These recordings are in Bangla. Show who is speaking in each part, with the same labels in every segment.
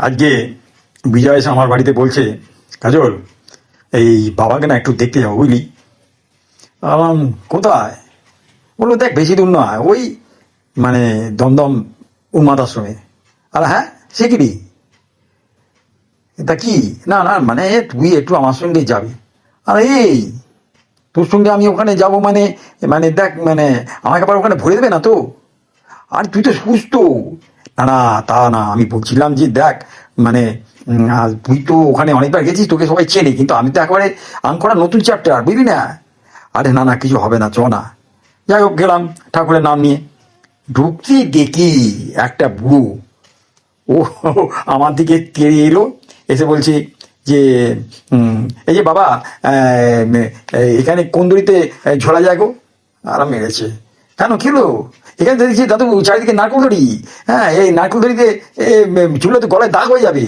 Speaker 1: আজকে বিজয় এসে আমার বাড়িতে বলছে, কাজল এই বাবাকে না একটু দেখতে যাবো বুঝলি। বললাম কোথায়? বললো দেখ বেশি দূর নয়, ওই মানে দমদম উন্মাদ আশ্রমে। আর হ্যাঁ সে কি রে? তা কি? না না মানে তুই একটু আমার সঙ্গে যাবি। আর এই তোর সঙ্গে আমি ওখানে যাব মানে মানে দেখ মানে আমাকে আবার ওখানে ভরে দেবে না তো? আর তুই তো সুস্থ। না না তা না, আমি বলছিলাম যে দেখ মানে আর তুই তো ওখানে অনেকবার গেছিস, তোকে সবাই চেনে, কিন্তু আমি তো একেবারে আঙ্করা নতুন চ্যাপ্টার বুঝলি না। আরে না না কিছু হবে না, চ না। যাই হোক গেলাম ঠাকুরের নাম নিয়ে। ঢুকছি দেখি একটা বুড়ো, ও আমার দিকে তেড়ে এলো, এসে বলছে যে এই যে বাবা, এখানে কোন দড়িতে ঝোলা যায় গো? আরাম মেরেছে। কেন খেলো? এখানে তো দেখছি দাদু চারিদিকে নারকেল দড়ি। হ্যাঁ এই নারকেল দড়িতে ঝুলে তো গলায় দাগ হয়ে যাবে।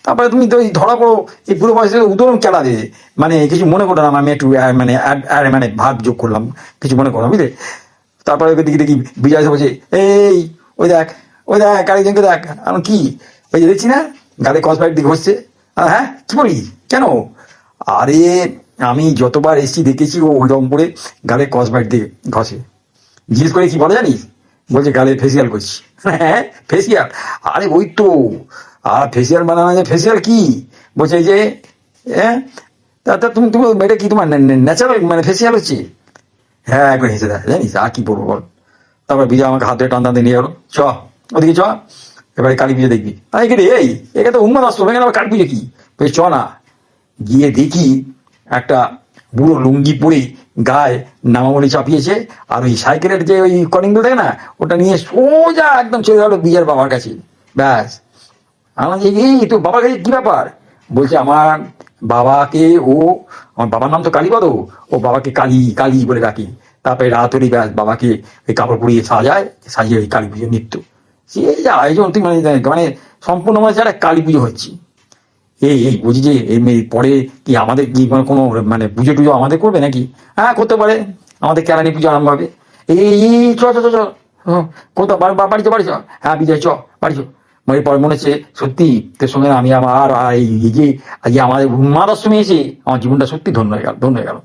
Speaker 1: তারপরে তুমি তো ওই ধরা পড়ো এই পুরো বয়সে উদাহরণ খেলা দে। মানে কিছু মনে করো না, আমি একটু মানে মানে ভাব যোগ করলাম, কিছু মনে করো না বুঝলে। তারপরে ওকে দিকে দেখি বিজয় এসে বলছে এই ওই দেখ, ওই দেখ আরেকজনকে দেখ। আমি কি? ওই যে দেখছি না গালে কসবাইট দিয়ে ঘষছে। হ্যাঁ কি বলি কেন? আরে আমি যতবার এসছি দেখেছি ও ওই রকম করে গালে কসবাইট দিয়ে ঘষে। জিজ্ঞেস করে কি বলে জানিস? বলছে গালে ফেসিয়াল করছি। হ্যাঁ ফেসিয়াল? আরে ওই তো। আর ফেসিয়াল বানানো যায়, ফেসিয়াল কি? বলছে এই যে হ্যাঁ তা তা তুমি তুমি এটা কি তোমার ন্যাচারাল মানে ফেসিয়াল হচ্ছে? হ্যাঁ একবার হেসে দেয় জানিস, আর কি বলবো বল। তারপর বিজয় আমাকে হাত ধরে টান টান দিয়ে নিয়ে গেলো, চ ওদিকে চ, এবারে কালী পুজো দেখবি। আর এখানে এই এখানে তো উন্মাদ আসতো, এখানে আবার কালী পুজো কি? বেশ চ না। গিয়ে দেখি একটা বুড়ো লুঙ্গি পরে গায়ে নামামণি চাপিয়েছে, আর ওই সাইকেলের যে ওই কলিং বেল থাকে না, ওটা নিয়ে সোজা একদম চলে গেল বিজয়ের বাবার কাছে। ব্যাস। আমার এই তো বাবার কাছে কি ব্যাপার? বলছে আমার বাবাকে ও, আমার বাবার নাম তো কালীপদ, ও বাবাকে কালী কালী বলে ডাকি। তারপরে রাত হলেই ব্যাস বাবাকে ওই কাপড় পরিয়ে সাজায়, সাজিয়ে ওই কালী পুজোর নৃত্য। সে যে আয়োজন তুই মানে মানে সম্পূর্ণ মানে একটা কালী পুজো হচ্ছে। এই এই বুঝি যে পরে কি আমাদের কি কোনো মানে পুজো টুজো আমাদের করবে নাকি? হ্যাঁ করতে পারে, আমাদের কেরানি পুজো আরম্ভ হবে। এই এই চ চ চ চ, কোথাও বাড়ি চ বাড়ি চ। হ্যাঁ বিজয় চ বাড়ি চ। মানে পরে মনে হচ্ছে সত্যি তোর সঙ্গে আমি আমার এই যে আজকে আমাদের উন্মাদ আশ্রমে এসে আমার জীবনটা সত্যি ধন্য হয়ে গেল, ধন্য হয়ে গেল।